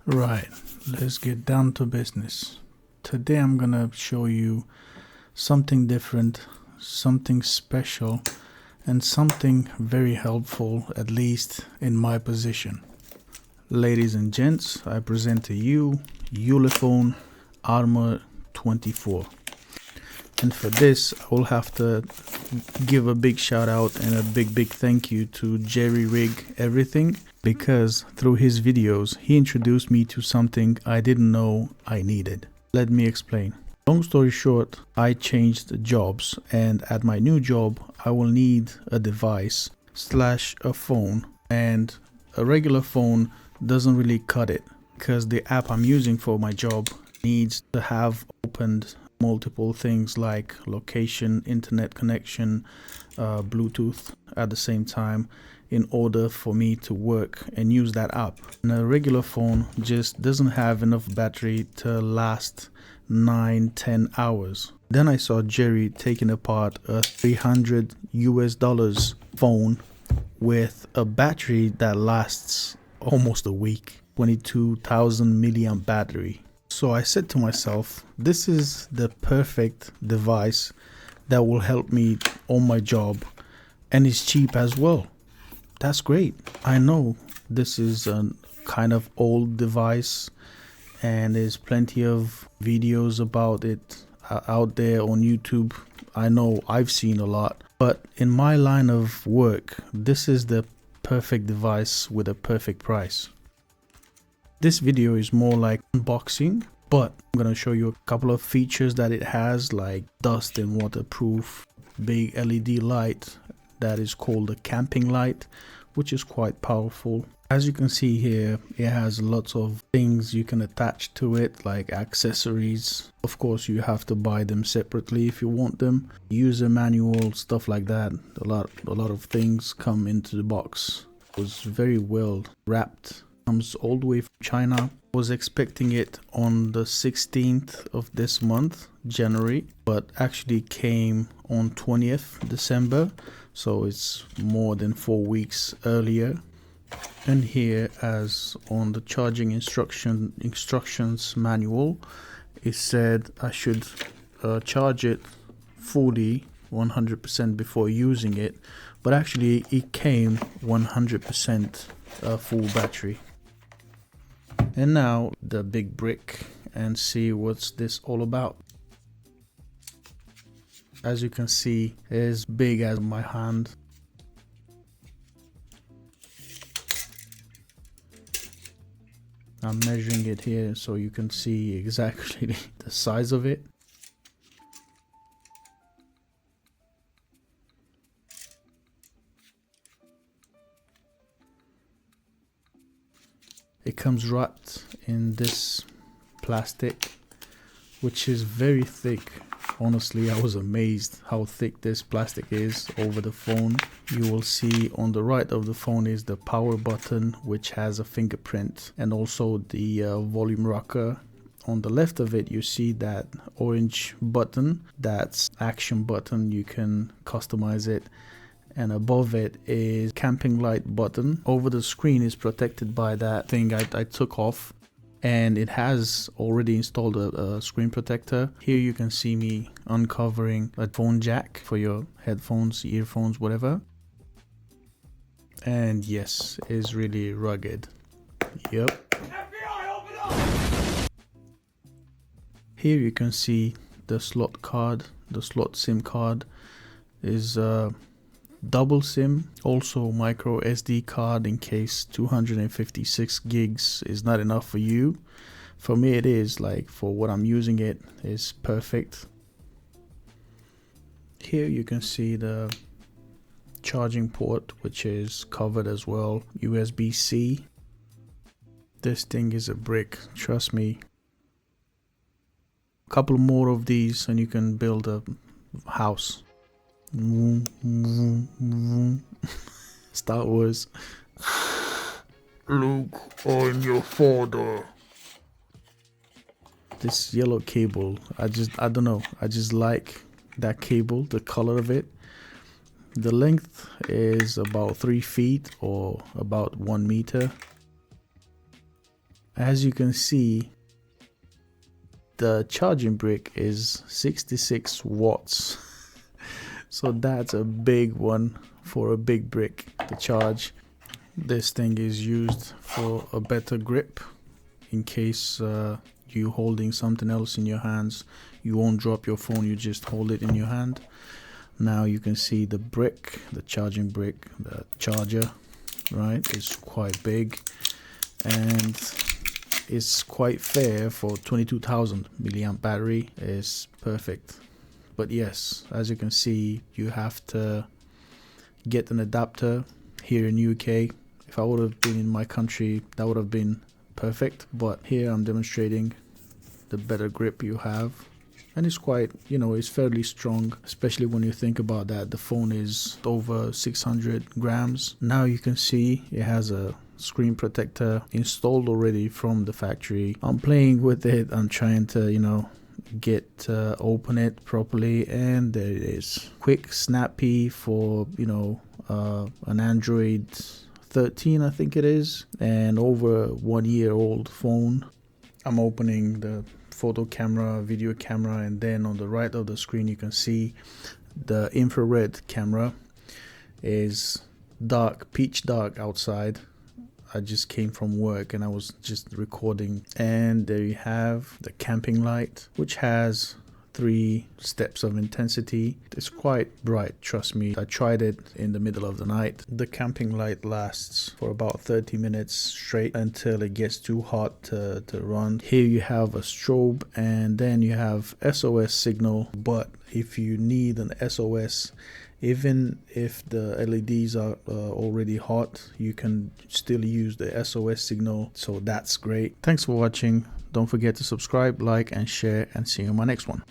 Right, let's get down to business. Today I'm gonna show you something different, something special, and something very helpful, at least in my position. Ladies and gents, I present to you Ulefone Armor 24. And for this, I will have to give a big shout out and a big thank you to Jerry Rig Everything, because through his videos, he introduced me to something I didn't know I needed. Let me explain. Long story short, I changed jobs, and at my new job, I will need a device / a phone, and a regular phone doesn't really cut it because the app I'm using for my job needs to have opened multiple things like location, internet connection, Bluetooth at the same time in order for me to work and use that app. And a regular phone just doesn't have enough battery to last 9-10 hours. Then I saw Jerry taking apart a $300 phone with a battery that lasts almost a week, 22,000 milliamp battery. So I said to myself, this is the perfect device that will help me on my job, and it's cheap as well. That's great. I know this is a kind of old device and there's plenty of videos about it out there on YouTube. I know I've seen a lot, but in my line of work, this is the perfect device with a perfect price. This video is more like unboxing, but I'm going to show you a couple of features that it has, like dust and waterproof, big LED light that is called a camping light, which is quite powerful. As you can see here, it has lots of things you can attach to it, like accessories. Of course, you have to buy them separately if you want them. User manual, stuff like that. A lot of things come into the box. It was very well wrapped. Comes all the way from China. Was expecting it on the 16th of this month, January, but actually came on 20th December, so it's more than 4 weeks earlier. And here, as on the charging instructions manual, it said I should charge it fully 100% before using it, but actually it came 100% full battery. And now the big brick, and see what's this all about. As you can see, it is big as my hand. I'm measuring it here so you can see exactly the size of it. It comes wrapped in this plastic, which is very thick. Honestly, I was amazed how thick this plastic is over the phone. You will see on the right of the phone is the power button, which has a fingerprint, and also the volume rocker. On the left of it, you see that orange button. That's action button. You can customize it. And above it is camping light button. Over the screen is protected by that thing I took off, and it has already installed a screen protector. Here you can see me uncovering a phone jack for your headphones, earphones, whatever. And yes, it's really rugged. Yep. FBI, open up! Here you can see the slot card. The slot SIM card is double SIM, also micro SD card in case 256 gigs is not enough for you. For me it is, like for what I'm using it is perfect. Here you can see the charging port, which is covered as well, USB-C. This thing is a brick, trust me. A couple more of these and you can build a house. Star Wars. Luke, I'm your father. This yellow cable, I don't know, I just like that cable, the color of it. The length is about 3 feet or about 1 meter. as you can see, the charging brick is 66 watts. So that's a big one for a big brick to charge. This thing is used for a better grip in case you holding something else in your hands. You won't drop your phone, you just hold it in your hand. Now you can see the brick, the charging brick, the charger, right? It's quite big and it's quite fair for 22,000 milliamp battery. Is perfect. But yes, as you can see, you have to get an adapter here in UK. If I would have been in my country, that would have been perfect, but here I'm demonstrating the better grip you have, and it's quite, you know, it's fairly strong, especially when you think about that the phone is over 600 grams. Now you can see it has a screen protector installed already from the factory. I'm playing with it, I'm trying to, you know, get open it properly, and there it is. Quick, snappy for, you know, an Android 13 I think it is, and over 1 year old phone. I'm opening the photo camera, video camera, and then on the right of the screen you can see the infrared camera is dark, pitch dark outside. I just came from work and I was just recording, and there you have the camping light, which has 3 steps of intensity. It's quite bright, trust me. I tried it in the middle of the night. The camping light lasts for about 30 minutes straight until it gets too hot to run. Here you have a strobe, and then you have SOS signal, but if you need an SOS, even if the LEDs are already hot, you can still use the SOS signal, so that's great. Thanks for watching. Don't forget to subscribe, like and share, and see you in my next one.